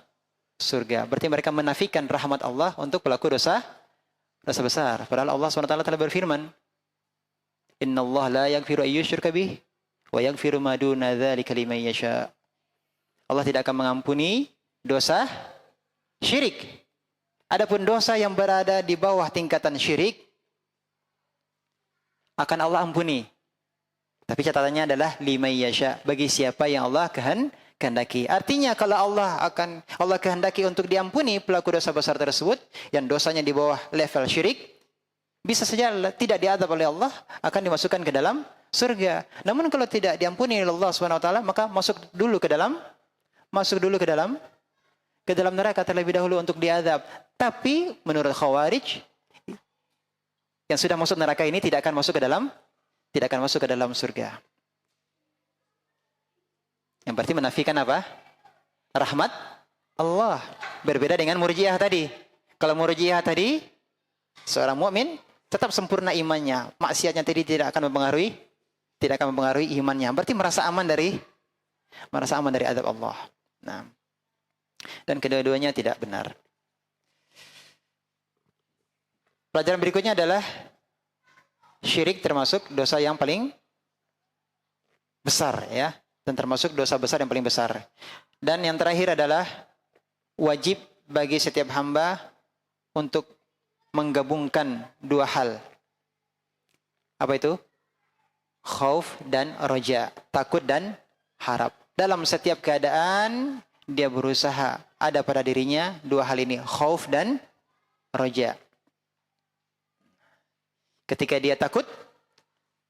surga. Berarti mereka menafikan rahmat Allah untuk pelaku dosa besar. Padahal Allah SWT telah berfirman, Inna Allah la yaghfiru ayyushraka bih wa yaghfiru ma duna dzalika liman yasha. Allah tidak akan mengampuni dosa syirik. Adapun dosa yang berada di bawah tingkatan syirik akan Allah ampuni. Tapi catatannya adalah liman yasha, bagi siapa yang Allah kehendaki. Artinya kalau Allah kehendaki untuk diampuni pelaku dosa besar tersebut yang dosanya di bawah level syirik, bisa saja tidak diadab oleh Allah, akan dimasukkan ke dalam Surga. Namun kalau tidak diampuni oleh Allah Subhanahu wa taala, maka masuk dulu ke dalam neraka terlebih dahulu untuk diazab. Tapi menurut Khawarij, yang sudah masuk neraka ini tidak akan masuk ke dalam surga. Yang berarti menafikan apa? Rahmat Allah. Berbeda dengan Murji'ah tadi. Kalau Murji'ah tadi, seorang mukmin tetap sempurna imannya. Maksiatnya tadi tidak akan mempengaruhi imannya. Berarti merasa aman dari azab Allah. Nah, dan kedua-duanya tidak benar. Pelajaran berikutnya adalah syirik termasuk dosa yang paling besar, ya, dan termasuk dosa besar yang paling besar. Dan yang terakhir adalah wajib bagi setiap hamba untuk menggabungkan dua hal. Apa itu? Khauf dan roja, takut dan harap. Dalam setiap keadaan dia berusaha ada pada dirinya dua hal ini, khauf dan roja. Ketika dia takut,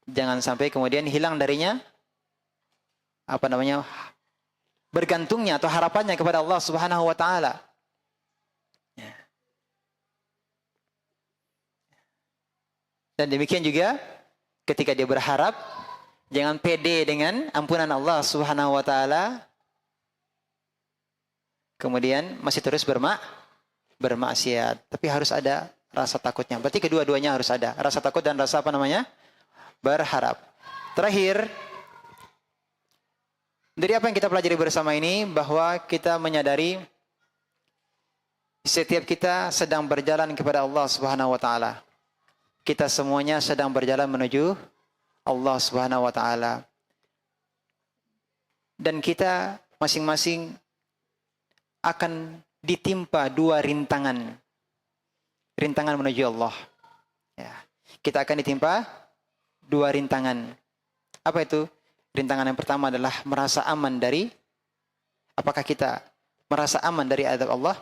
jangan sampai kemudian hilang darinya bergantungnya atau harapannya kepada Allah Subhanahu wa taala. Dan demikian juga ketika dia berharap, jangan pede dengan ampunan Allah Subhanahu wa taala, kemudian masih terus bermaksiat. Tapi harus ada rasa takutnya. Berarti kedua-duanya harus ada. Rasa takut dan rasa berharap. Terakhir, dari apa yang kita pelajari bersama ini, bahwa kita menyadari setiap kita sedang berjalan kepada Allah Subhanahu wa taala. Kita semuanya sedang berjalan menuju Allah Subhanahu wa taala. Dan kita masing-masing akan ditimpa dua rintangan. Rintangan menuju Allah. Ya. Kita akan ditimpa dua rintangan. Apa itu? Rintangan yang pertama adalah merasa aman dari, apakah kita merasa aman dari azab Allah?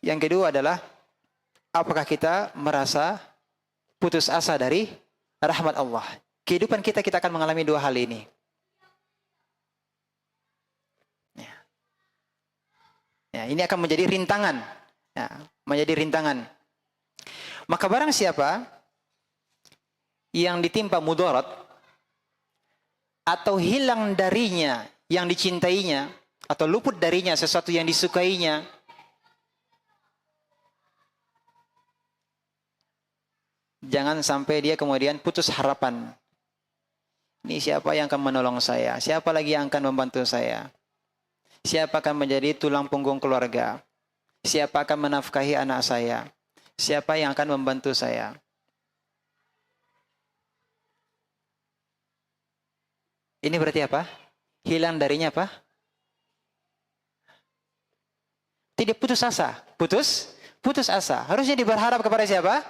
Yang kedua adalah, apakah kita merasa putus asa dari rahmat Allah? Kehidupan kita akan mengalami dua hal ini. Ya, ini akan menjadi rintangan. Ya, menjadi rintangan. Maka barang siapa yang ditimpa mudarat atau hilang darinya yang dicintainya atau luput darinya sesuatu yang disukainya, jangan sampai dia kemudian putus harapan. Ini siapa yang akan menolong saya? Siapa lagi yang akan membantu saya? Siapa akan menjadi tulang punggung keluarga? Siapa akan menafkahi anak saya? Siapa yang akan membantu saya? Ini berarti apa? Hilang darinya apa? Tidak putus asa. Putus asa. Harusnya dia berharap kepada siapa?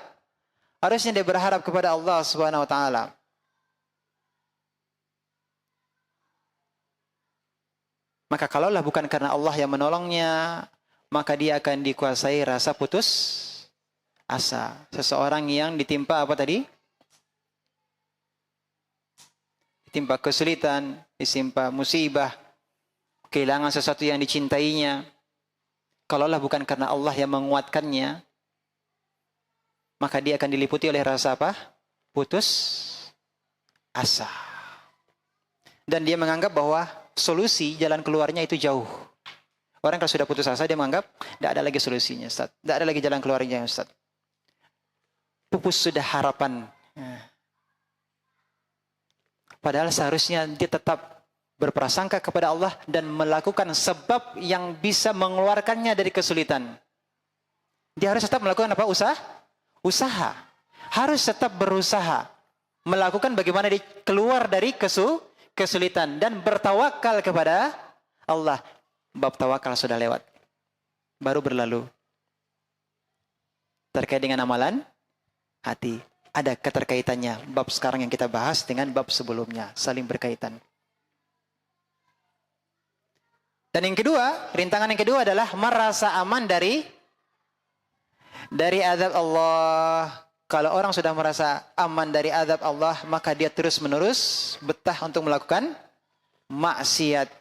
Harusnya dia berharap kepada Allah Subhanahu wa taala. Maka kalaulah bukan karena Allah yang menolongnya, maka dia akan dikuasai rasa putus asa. Seseorang yang ditimpa apa tadi? Ditimpa kesulitan, ditimpa musibah, kehilangan sesuatu yang dicintainya. Kalaulah bukan karena Allah yang menguatkannya, maka dia akan diliputi oleh rasa apa? Putus asa. Dan dia menganggap bahwa solusi, jalan keluarnya itu jauh. Orang kalau sudah putus asa, dia menganggap tidak ada lagi solusinya, Ustaz. Tidak ada lagi jalan keluarnya, Ustaz. Pupus sudah harapan. Padahal seharusnya dia tetap berprasangka kepada Allah dan melakukan sebab yang bisa mengeluarkannya dari kesulitan. Dia harus tetap melakukan apa? Usaha. Harus tetap berusaha. Melakukan bagaimana dia keluar dari kesulitan dan bertawakal kepada Allah. Bab tawakal sudah lewat, baru berlalu. Terkait dengan amalan hati, ada keterkaitannya. Bab sekarang yang kita bahas dengan bab sebelumnya, saling berkaitan. Dan yang kedua, rintangan yang kedua adalah merasa aman dari azab Allah. Kalau orang sudah merasa aman dari azab Allah, maka dia terus-menerus betah untuk melakukan maksiat.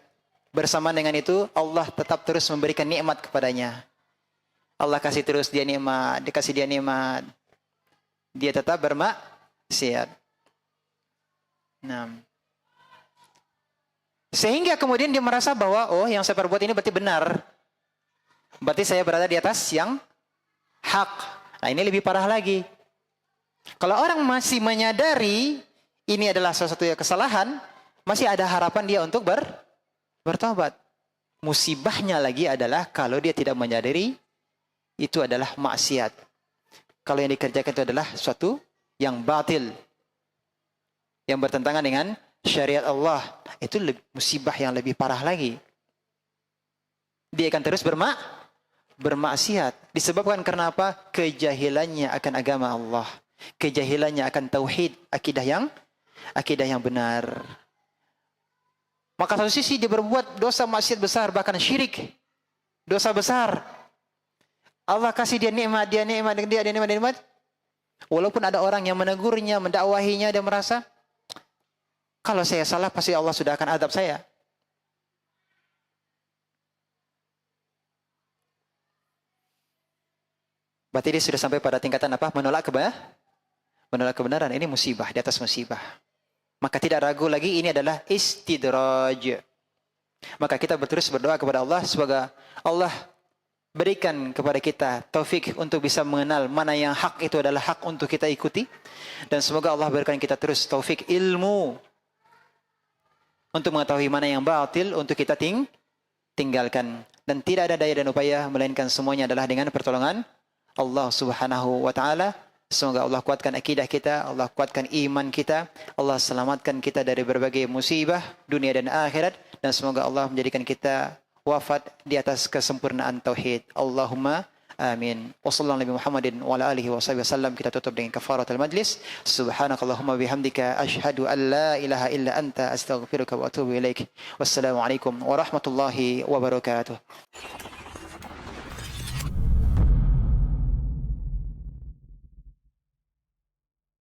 Bersama dengan itu, Allah tetap terus memberikan nikmat kepadanya. Allah kasih terus dia nikmat, dikasih dia nikmat. Dia tetap bermaksiat. Nah. Sehingga kemudian dia merasa bahwa, oh yang saya perbuat ini berarti benar. Berarti saya berada di atas yang hak. Nah ini lebih parah lagi. Kalau orang masih menyadari ini adalah salah satu kesalahan, masih ada harapan dia untuk bertobat. Musibahnya lagi adalah kalau dia tidak menyadari itu adalah maksiat. Kalau yang dikerjakan itu adalah suatu yang batil, yang bertentangan dengan syariat Allah, itu musibah yang lebih parah lagi. Dia akan terus bermaksiat. Disebabkan karena apa? Kejahilannya akan agama Allah. Kejahilannya akan tauhid, akidah yang benar. Maka satu sisi dia berbuat dosa maksiat besar, bahkan syirik. Dosa besar. Allah kasih dia nikmat. Walaupun ada orang yang menegurnya, mendakwahinya, dia merasa, kalau saya salah pasti Allah sudah akan adab saya. Berarti dia sudah sampai pada tingkatan apa? Menolak kebenaran. Ini musibah di atas musibah. Maka tidak ragu lagi ini adalah istidraj. Maka kita terus berdoa kepada Allah semoga Allah berikan kepada kita taufik untuk bisa mengenal mana yang hak itu adalah hak untuk kita ikuti. Dan semoga Allah berikan kita terus taufik ilmu untuk mengetahui mana yang batil untuk kita tinggalkan. Dan tidak ada daya dan upaya melainkan semuanya adalah dengan pertolongan Allah Subhanahu wa taala. Semoga Allah kuatkan akidah kita, Allah kuatkan iman kita, Allah selamatkan kita dari berbagai musibah dunia dan akhirat, dan semoga Allah menjadikan kita wafat di atas kesempurnaan tauhid. Allahumma amin. Wassallallahu Muhammadin wa ala alihi wasallam. Kita tutup dengan kafaratul majlis. Subhanakallahumma bihamdika asyhadu an la ilaha illa anta astaghfiruka wa atubu ilaik. Wassalamualaikum warahmatullahi wabarakatuh.